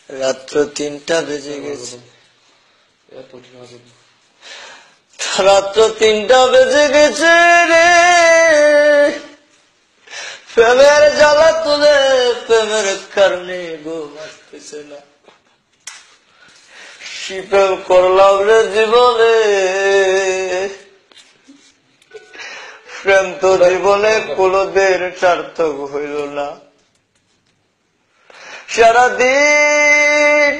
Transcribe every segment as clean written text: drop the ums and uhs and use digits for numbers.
রাত্র 3টা বেজে গেছে, রাত্র 3টা বেজে গেছে রে। প্রেমের জ্বালা তুলে প্রেমের কারণে ঘুম আসতেছে না। প্রেম করলাম রে জীবনে, প্রেম তো জীবনে কোনদিন সার্থক হইল না। সারাদিন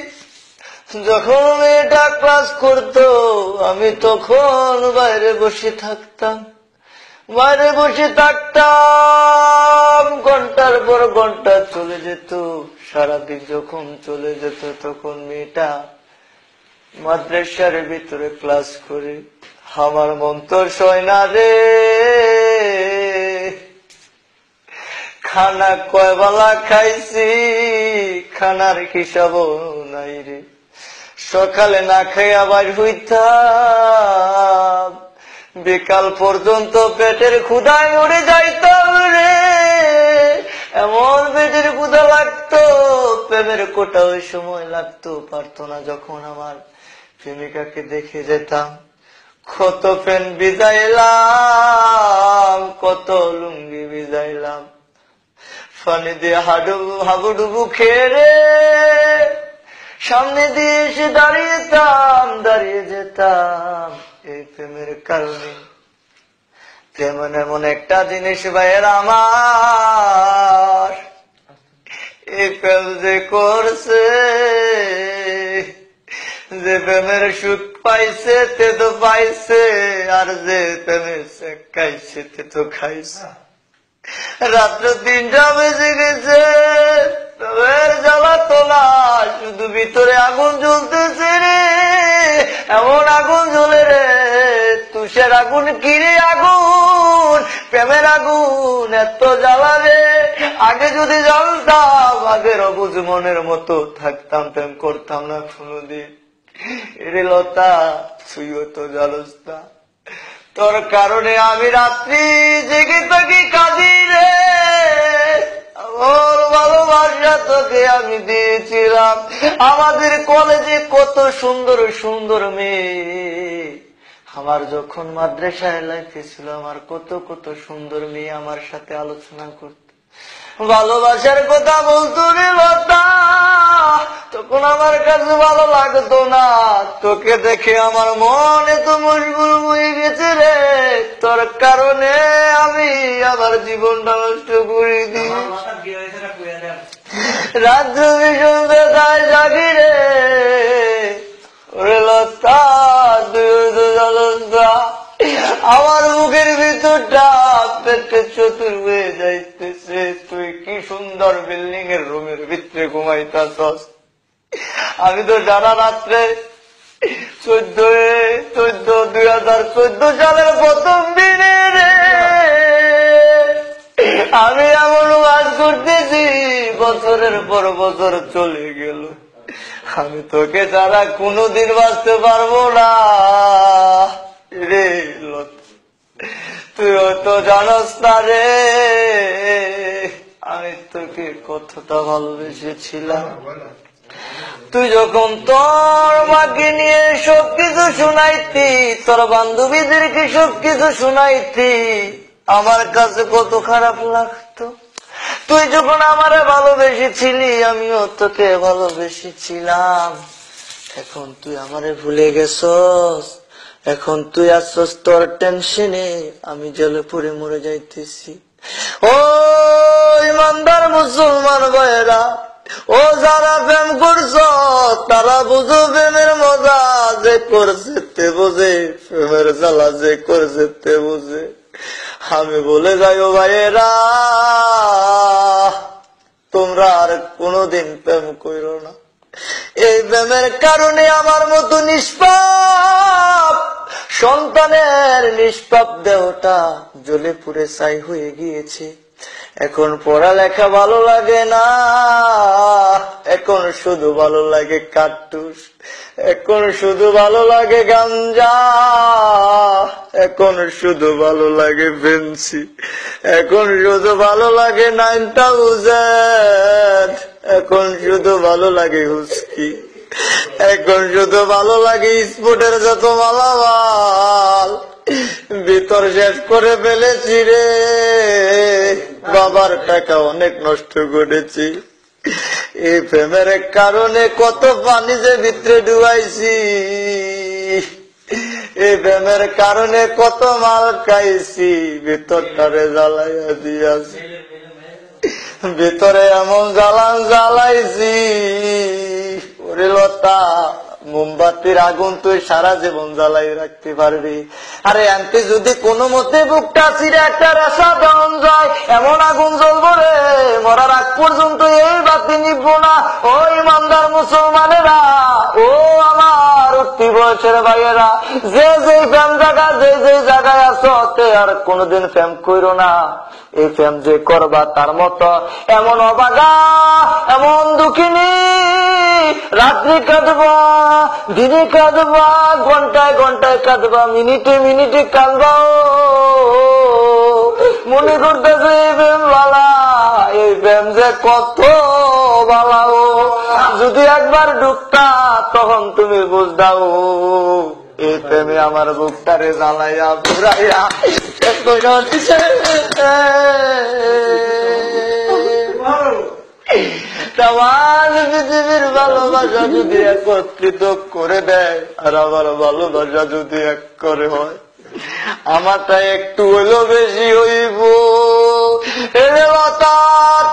যখন মেয়েটা ক্লাস করতো আমি তখন বাইরে বসে থাকতাম, বাইরে বসে থাকতাম, ঘন্টার পর ঘন্টা চলে যেত। সারাদিন যখন চলে যেত তখন মেয়েটা মাদ্রাসার ভিতরে ক্লাস করে। আমার মন তো সয় না রে, খানা কয় বেলা খাইছি খানার হিসাবও নাই রে। সকালে না খাই আবার হইতাম, বিকাল পর্যন্ত পেটের ক্ষুধায় মরে যাইতাম রে। এমন পেটের ক্ষুধা লাগতো, প্রেমের কোটা ওই সময় লাগতো পারতো না। যখন আমার প্রেমিকাকে দেখে যেতাম, কত প্যান ভিজাইলাম, কত লুঙ্গি ভিজাইলাম, পানি দিয়ে হাবুডুবু খেয়ে রে সামনে দিয়ে এসে দাঁড়িয়ে যেতাম। এই প্রেমের কারণে। তেমন এমন একটা জিনিস ভাইয়ের আমার, এই প্রেম যে করছে, যে প্রেমের সুখ পাইছে তে তো পাইছে, আর যে প্রেমের শেখ খাইছে তে তো খাইছে। রাত্র 3টা বেজে গেছে, প্রেমের জ্বালা তোলা, শুধু ভিতরে আগুন জ্বলতেছে রে। এমন আগুন জ্বলে রে, তুষের আগুন কিরে আগুন, প্রেমের আগুন এত জ্বালা রে। আগে যদি জানতাম, আগের অবুঝ মনের মতো থাকতাম, প্রেম করতাম না কোনদিন। এরে লতা, তুইও তো জানোস না, তোর কারণে আমি রাত্রি জেগে থাকি কাঁদি রে। আমার ভালোবাসা তোকে আমি দিয়েছিলাম। আমাদের কলেজে কত সুন্দর সুন্দর মেয়ে, আমার যখন মাদ্রাসায় লাইফে ছিল, আমার কত কত সুন্দর মেয়ে আমার সাথে আলোচনা করত, ভালোবাসার কথা বলতো রে লতা। তখন আমার কাছে ভালো লাগতো না, তোকে দেখে আমার মন এত মশগুল হয়ে গেছে রে। তোর কারণে আমি আমার জীবনটা নষ্ট করে দিই। রাত্র ভীষণ ব্যথায় জাগি রে। ওরে লতা, তুই তো জানোস না, আমার মুখের ভিতরটা পেটে চতুর হয়ে যাইতেছে। তুই কি সুন্দর বিল্ডিং এর রুমের ভিতরে ঘুমাইতাছস, আমি তো সারা রাত্রে 2014 সালের প্রথম দিনে রে আমি এমন কাজ করতেছি, বছরের পর বছর চলে গেল, আমি তোকে ছাড়া কোনোদিন বাঁচতে পারবো না রে। তুই তো জানোস না রে, আমি তোকে কতটা ভালোবেসেছিলাম। তুই যখন তোর মাকে নিয়ে সবকিছু শুনাইতি, তোর বান্ধবীদেরকে সবকিছু শুনাইতি, আমার কাছে কত খারাপ লাগতো। তুই যখন আমারে ভালোবেসেছিলি, আমিও তোকে ভালোবেসেছিলাম। এখন তুই আমারে ভুলে গেছস, এখন তুই আসছস তোর টেনশনে, আমি জেলে পড়ে মরে যাইতেছি। ও ইমানদার মুসলমান ভাইয়েরা, ও যারা প্রেম করছ তারা বুঝো প্রেমের মজা, যে করছে তে বোঝে, প্রেমের জ্বালা যে করছে তে বোঝে। আমি বলে যাইও ভাইয়েরা, তোমরা আর কোনদিন প্রেম করো না। এই প্রেমের কারণে আমার মতো নিষ্পাপ সন্তানের নিষ্পাপ দেহটা জ্বলে পুড়ে ছাই হয়ে গিয়েছে। এখন পড়ালেখা ভালো লাগে না, এখন শুধু ভালো লাগে কার্তুস, এখন শুধু ভালো লাগে গাঞ্জা, এখন শুধু ভালো লাগে ফেন্সি, এখন শুধু ভালো লাগে 9000, এখন শুধু ভালো লাগে হুস্কি। দেখি। এখন শুধু ভালো লাগে স্পোর্টের যত মালামাল ভিতর শেষ করে ফেলেছি রে। বাবার টাকা অনেক নষ্ট করেছি, এই প্রেমের কারণে কত পানি যে ভিতরে ডুবাইছি, এই প্রেমের কারণে কত মাল খাইছি, ভিতরটারে জ্বালাইয়া দিয়াছি, ভিতরে এমন জ্বালান জ্বালাইছি। ওরে লতা, মোমবাতির আগুন তুই সারা জীবন জ্বালাই রাখতে পারবি, আরে আনতে যদি কোনো মতে বুকটা ছিঁড়ে একটা রেশা দেওয়ান যায়, এমন আগুন জ্বলবো রে, মরার আগ পর্যন্ত এই বাতি নিব না। ও ইমানদার মুসলমানেরা, ও আমার উঠতি বয়সের ভাইয়েরা, যে যে ফ্যাম জায়গা যে যে জায়গায় আছো আর কোনোদিন ফ্যাম কইরো না। এই ফ্যাম যে করবা তার মতো এমন অবাগা, এমন দুঃখিনী, রাত্রি কাঁদবা, দিনে কাঁদবা, ঘন্টায় ঘন্টায় কাঁদবা, মিনিটে মিনিটে কাঁদবা। মনে করতেছে এই প্রেম বালা, এই প্রেম যে কত বালা। যদি একবার ঢুকতা তখন তুমি বুঝদাও, এই প্রেমে আমার বুকটারে জ্বালাইয়া পুরাইয়া পৃথিবীর ভালোবাসা যদি একত্রিত করে দেয়, আর আমার ভালোবাসা যদি এক করে হয়, আমারটা একটু হইলেও বেশি হইব। এরে লতা,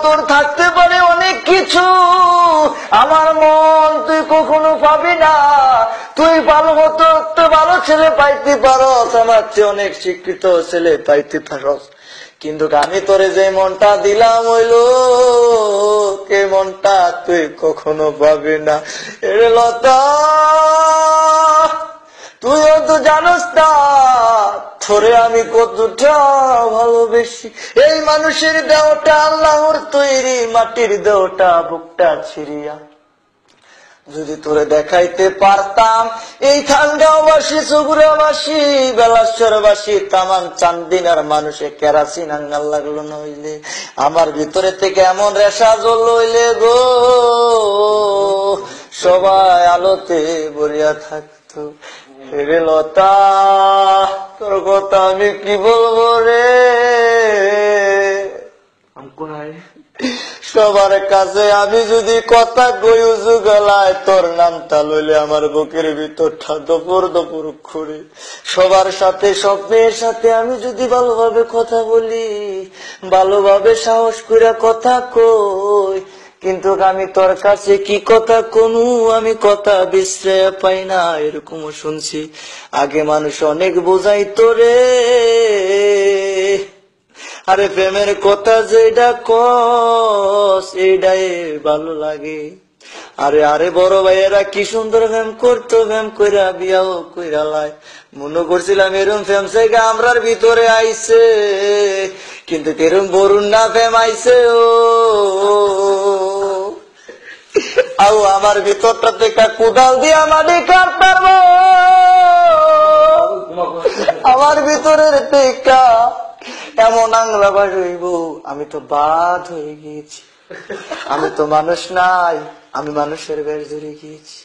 তোর থাকতে পারে অনেক কিছু, আমার মন তুই কখনো পাবি না। তুই ভালো হতো, ভালো ছেলে পাইতে পারস, আমার চেয়ে অনেক শিক্ষিত ছেলে পাইতে পারস, কিন্তু আমি তোরে যে মনটা দিলাম হইল কে মনটা তুই কখনো পাবি না। এরে লতা, তুইও তো জানোস না তোরে আমি কতটা ভালোবেসি। এই মানুষের দেহটা আল্লাহর তৈরি, মাটির দেহটা বুকটা ছিড়িয়া যদি তোরে দেখাইতে পারতাম, এই ঠান্ডাবাসী, চুগুড়াবাসী, বেলাশ্বরবাসী, তামান চান্দিনার মানুষে কেরাসিন আঙ্গাল লাগলো নইলে, আমার ভিতরে থেকে এমন রেশা জ্বল হইলে গো, সবাই আলোতে ভরিয়া থাকতো। হেরে লতা, তোর কথা আমি কি বলবো রে, সবার কাছে আমি যদি কথা কই উজু গলায়, তোর নামটা লইলে আমার বুকের ভিতরটা দপুর দপুর করে। সবার সাথে, সব মেয়ের সাথে আমি যদি ভালোভাবে কথা বলি, ভালোভাবে সাহস করে কথা কই, কিন্তু আমি তোর কাছে কি কথা কমু, আমি কথা বিশ্রয় পাই না, এরকমও শুনছি। আগে মানুষ অনেক বোঝাইতো রে, আরে প্রেমের কথা যেটা কস এটাই ভালো লাগে। আরে আরে বড় ভাইয়েরা কি সুন্দর প্রেম করতো, প্রেম কইরা বিয়াও কইরা লাই। মনে করছিলাম এরম প্রেম জায়গা আমরার ভিতরে আইছে, কিন্তু এরম বরুণ না প্রেম আইছে। ও আও আমার ভিতরটা থেকে কোদাল দিয়া মাটি কাট পারবো, আমার ভিতরের টেকা এমন আংলা বাস হইব, আমি তো বাদ হয়ে গিয়েছি, আমি তো মানুষ নাই, আমি মানুষের বেশ ধরে গিয়েছি।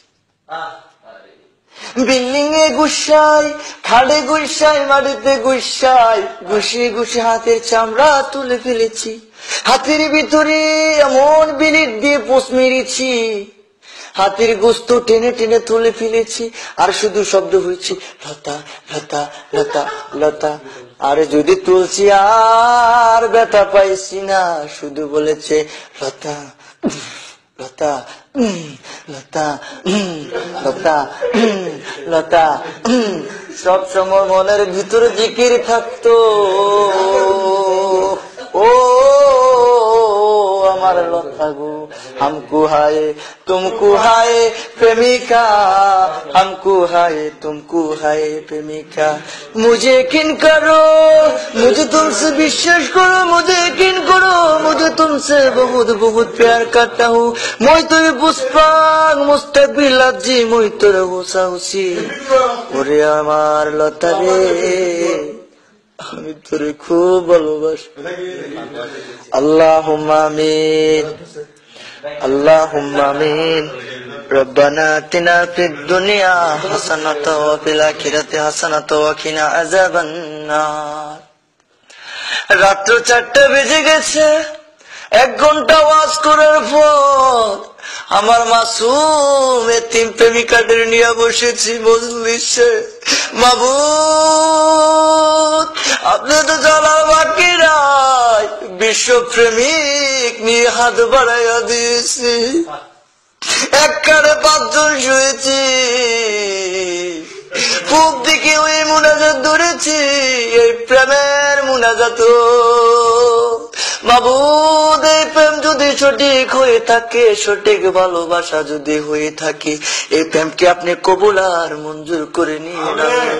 বিল্ডিং এ গুসাই, খাড়ে গুসাই, মাটিতে গুসাই, গুছিয়ে গুছিয়ে হাতের চামড়া তুলে ফেলেছি, হাতের ভিতরে এমন বিলিট দিয়ে পোষ মেরেছি, হাতের গোস্ত টেনে টেনে তুলে ফেলেছি, আর শুধু শব্দ হয়েছে লতা লতা লতা লতা। আরে যদি তুলছি আর ব্যথা পাইছি না, শুধু বলেছে লতা লতা লতা লতা লতা। সব সময় মনের ভিতরে জিকির থাকতো, ও আমার লতা গো, हमको हाय तुमको हाय प्रेमिका, हमको हाय तुमको हाय प्रेमिका। मुझे यकीन करो, मुझे तुमसे विश्वास करो, मुझे यकीन करो, मुझे तुमसे बहुत बहुत प्यार करता हूँ। मैं তোর পুষ্পাং মুস্তাকবিল আজি, মই তোর হুসা হুসি। ওরে আমার লতা রে, আমি তোরে খুব ভালোবাসি। আল্লাহুম্মা আমিন, আল্লাহুম্মা আমিন। রব্বানা আতিনা ফিদ দুনিয়া হাসানাতাও ওয়া ফিল আখিরাতি হাসানাতাও ওয়া কিনা আযাবান নার। রাত 4টা বেজে গেছে। 1 ঘন্টা ওয়াজ করার পর আমার মাসুম এতিম প্রেমিকাদের নিয়ে বসেছি মজলিসে। মাবুদ, আপনি তো জানার বাকি নাই, বিশ্ব প্রেমিক নিয়ে হাত বাড়াইয়া দিয়েছি। এক কারে 5 জন শুয়েছি, পূব দিকে ওই মুনাজাত ধরেছি, এই প্রেমের মুনাজাত। মাবুদ, এই প্রেম যদি সঠিক হয়ে থাকে, সঠিক ভালোবাসা যদি হয়ে থাকে, এই প্রেমকে আপনি কবুল আর মঞ্জুর করে নিয়ে নেন।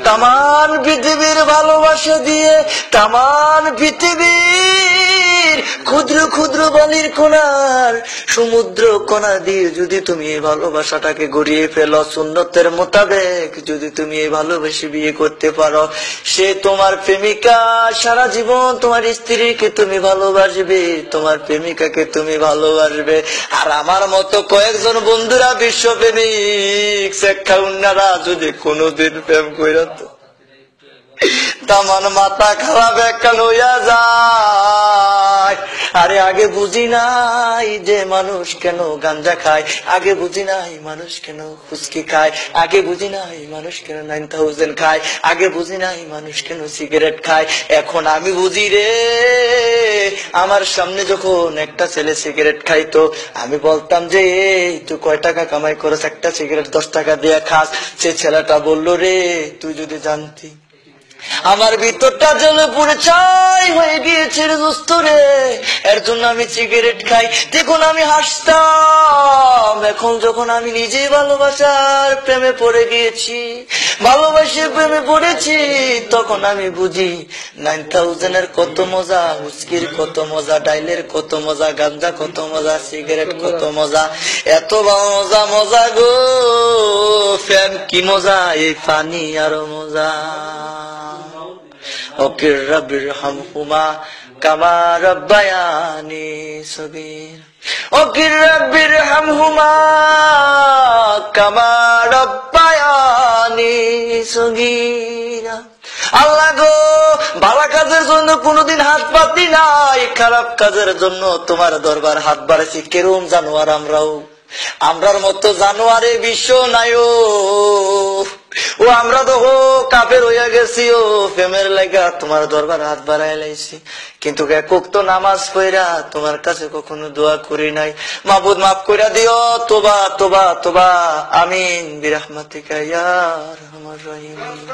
তামান পৃথিবীর ভালোবাসা দিয়ে, তামান পৃথিবীর ক্ষুদ্র ক্ষুদ্র বালির কণার সমুদ্র কণা দিয়ে যদি তুমি এই ভালোবাসাটাকে গড়িয়ে ফেলো, সুন্নতের মোতাবেক যদি তুমি এই ভালোবেসে বিয়ে করতে পারো, সে তোমার প্রেমিকা। সারা জীবন তোমার স্ত্রীকে তুমি ভালোবাসবে, তোমার প্রেমিকাকে তুমি ভালোবাসবে। আর আমার মতো কয়েকজন বন্ধুরা বিশ্বপ্রেমিক শেখা উন্নারা যদি কোনোদিন প্রেম কইরা তো তামান মাথা খারাপ একখান হইয়া যায়। আরে আগে বুঝি নাই যে মানুষ কেন গাঞ্জা খায়, আগে বুঝি নাই মানুষ কেন ফুচকি খায়, আগে বুঝি নাই মানুষ কেন 9000 খায়, আগে বুঝি নাই মানুষ কেন সিগারেট খায়। এখন আমি বুঝি রে। আমার সামনে যখন একটা ছেলে সিগারেট খাইতো, আমি বলতাম যে এই তুই কয় টাকা কামাই করছ, একটা সিগারেট 10 টাকা দিয়ে খাস। সে ছেলেটা বললো রে, তুই যদি জানতি আমার ভিতরটা জ্বলে পুড়ে ছাই হয়ে গিয়েছে রে দোস্ত রে, এর জন্য আমি সিগারেট খাই। দেখুন আমি হাসতাম। এখন যখন আমি নিজেই ভালোবাসার প্রেমে পড়ে গিয়েছি, ভালোবাসার প্রেমে পড়েছি, তখন আমি বুঝি 9000 এর কত মজা, হুস্কির কত মজা, ডাইলের কত মজা, গাঞ্জা কত মজা, সিগারেট কত মজা। এত মজা মজা গো, ফ্যান কি মজা, এই পানি আরো মজা। ওকির রাব্বির হামহুমা কামা রাব্বায়ানি সগীর, ওকির রাব্বির হামহুমা কামা রাব্বায়ানি সগীর। আল্লাহ গো, ভালো কাজের জন্য কোনদিন হাত পাতি নাই, খারাপ কাজের জন্য তোমার দরবার হাত বাড়াইছি। কেরম জানোয়ার আমরার মতো জানোয়ারে বিশ্ব নাই ও, আমরা তো কাফের হইয়া গেছি ও, প্রেমের লাগা তোমার দরবার হাত বাড়াই লাইছি, কিন্তু একক তো নামাজ পড়া তোমার কাছে কখনো দোয়া করি নাই। মাবুদ মাফ কইরা দিও, তোবা তোবা তোবা, আমিন বিরহমাতিকা ইয়া আরহামার রাহিমিন।